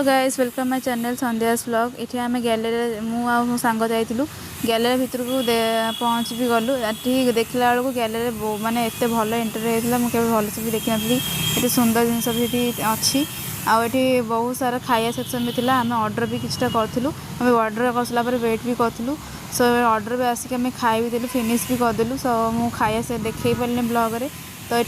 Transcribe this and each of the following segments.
Hello guys welcome my channel Sandhya's vlog. इथे आम gallery मो सांग जाइलु गैलरी भितर को पहुँच भी गलु। ये देखला बेलू गैलरी माने एत भल इंटरव्यू होता मुझे भल से भी देखी नी। ये सुंदर जिनस भी अच्छी आठी बहुत सारा खाया सेक्शन भी थिला। आम ऑर्डर भी किछटा करूँ आम ऑर्डर करसला वेट भी करूँ। सो ऑर्डर भी आसिक आम खाई भी देलु फिनिश भी करदेलु। सो मु खाया से देखे पारे ब्लॉग रे। तो ये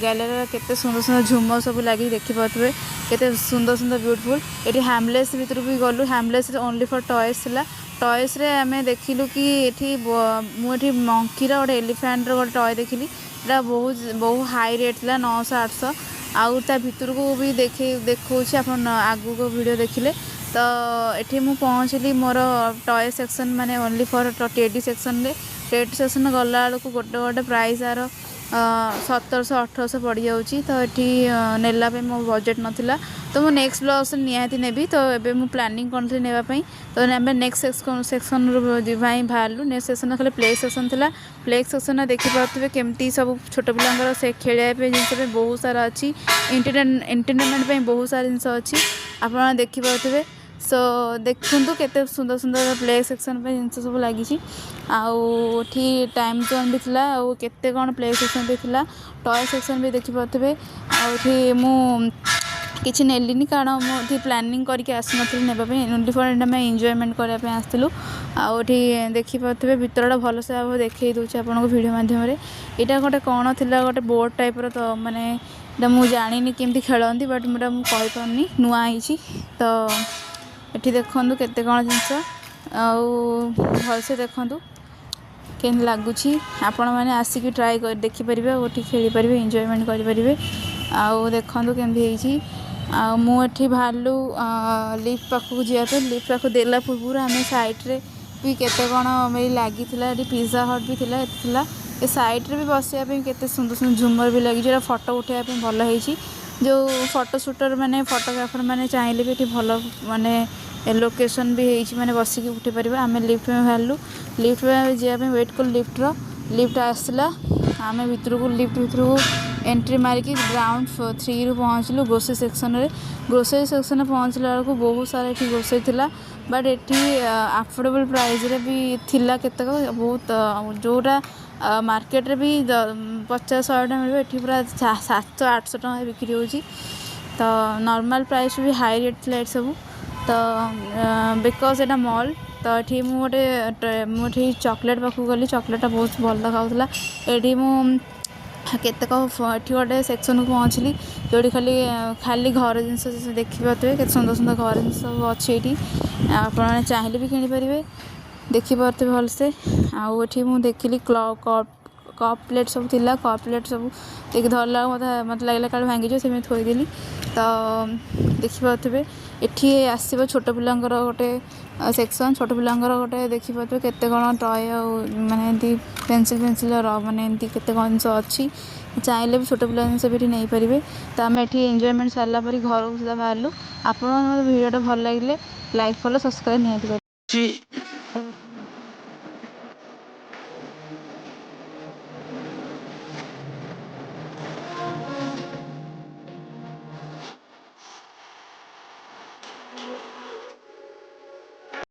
गैलरी केते सुंदर सुंदर झुमर सब लगी देखिपे केते सुंदर सुंदर ब्यूटीफुल। ये हैमलेस भितर भी गलु। हैमलेस ओनली फॉर टॉयज था। टॉयज रे आम देखिलु कि ये मुझे मंकीर गोटे एलिफेंट गोटे टॉय देखिली। बहुत बहुत हाई रेट था 900-800 आउ ता भितर को भी देखा आप आगू को वीडियो देखिले। तो ये मुझे पहुँचली मोर टॉय सेक्शन माने ओनली फॉर टेडी सेक्शन रे। टेडी सेक्शन गला बेलू गोटे गोटे प्राइस आर 1700-1800 पड़ जाऊँगी। तो ये नेलाप मो बजेट नाला। तो मुझे नेक्स्ट ब्लॉग से निहाती नेबी। तो ये मुझे प्लानिंग करी नापी। तो आम नेक्स्ट सेक्शन बाहर नेक्स्ट सेक्शन खाली प्ले सेक्शन था। प्ले सेक्शन देखिपे केमती सब छोट पिलांर से खेलने जिन बहुत सारा अच्छी एंटरटेनमेंट बहुत सारा जिन अच्छी आप देखिपे। सो देखु केते सुंदर सुंदर प्ले सेक्शन पे जिन सब लगी। आठी टाइम जोन भी थिला केते कौन प्ले सेक्शन भी थिला। टॉय सेक्शन भी देखिपे। आठी मु किसी नेलिनी कारण मुझे प्लानिंग करके आसनी नापी फॉर आम एंजॉयमेंट करने आसलु। आठी देखिपे भितरटा भल से आप देखई दूसरे आपको वीडियो माध्यम। यहाँ गोटे कौन थी गोटे बोर्ड टाइप तो माने मुझे जानी केमती खेलती बट मुझे कहीपरि नुआई। तो ये देखु केते कौन जिनस भल से देखु केमती लगुच। आपण मैंने आसिक ट्राए कर देखिपारे और खेली पारे एंजॉयमेंट करेंगे। आउ देखु केमती मुझे बाहरलु लिफ्ट पाखक जावाई। लिफ्ट पाख देला पूर्व आम सैड्रे भी केते कौन मेरी लगी पिज्जा हट भी थिला। ये सैड्रे भी बसापी केते सुंदर सुंदर झुमर भी लगी जो फोटो उठाई भल है। जो फोटो शूटर माने फोटोग्राफर माने चाहिए भी भल माने लोकेशन भी है माने बसिक उठे पारे। आम लिफ्ट में बाहरलु लिफ्ट में जावाई वेट कलु। लिफ्ट आसला आम भितर को लिफ्ट भितर को एंट्री मारिकी ग्राउंड 3 रु पहुँचलु ग्रोसरी सेक्शन रे। ग्रोसरी सेक्शन पहुँचला बेलू बहुत सारा ये ग्रोसरी थिला बट ये अफोर्डेबल प्राइस रे भी थिला केतक बहुत जोटा मार्केट रे भी 50-100 टका मिले ये पूरा 700-800 टका बिक्री होची। तो नॉर्मल प्राइस भी हाई रेट थिला सब। तो बिकज एटा मॉल तो ये मुझे चॉकलेट पाक गली चॉकलेट बहुत भल देखा। ये केतक ये गोटे सेक्शन को पहुँचली जो खाली खाली घर जिनस देखिपे के सुंदर सुंदर घर जिन सब अच्छी ये आप चाहिए भी किनीपारे देखिपे भल से। आठी मुझे देखिली कप प्लेट सब थिला। कप प्लेट सब देख धरला मत लगे काले भांगी से थोदेली। तो देखिपे ये आसो छोट पिलांर गोटे सेक्शन छोट पिलांर गोटे देखिपे केते कौन टॉय माने पेनसिल माने केते कौन जिन अच्छी चाहिए भी छोट पिला जिन भी नहीं पारे। तो आम ये एंजॉयमेंट सारा पर घर को सीधा बाहरलु। आप भिडियोटा भल लगे लाइक फॉलो सब्सक्राइब नहीं।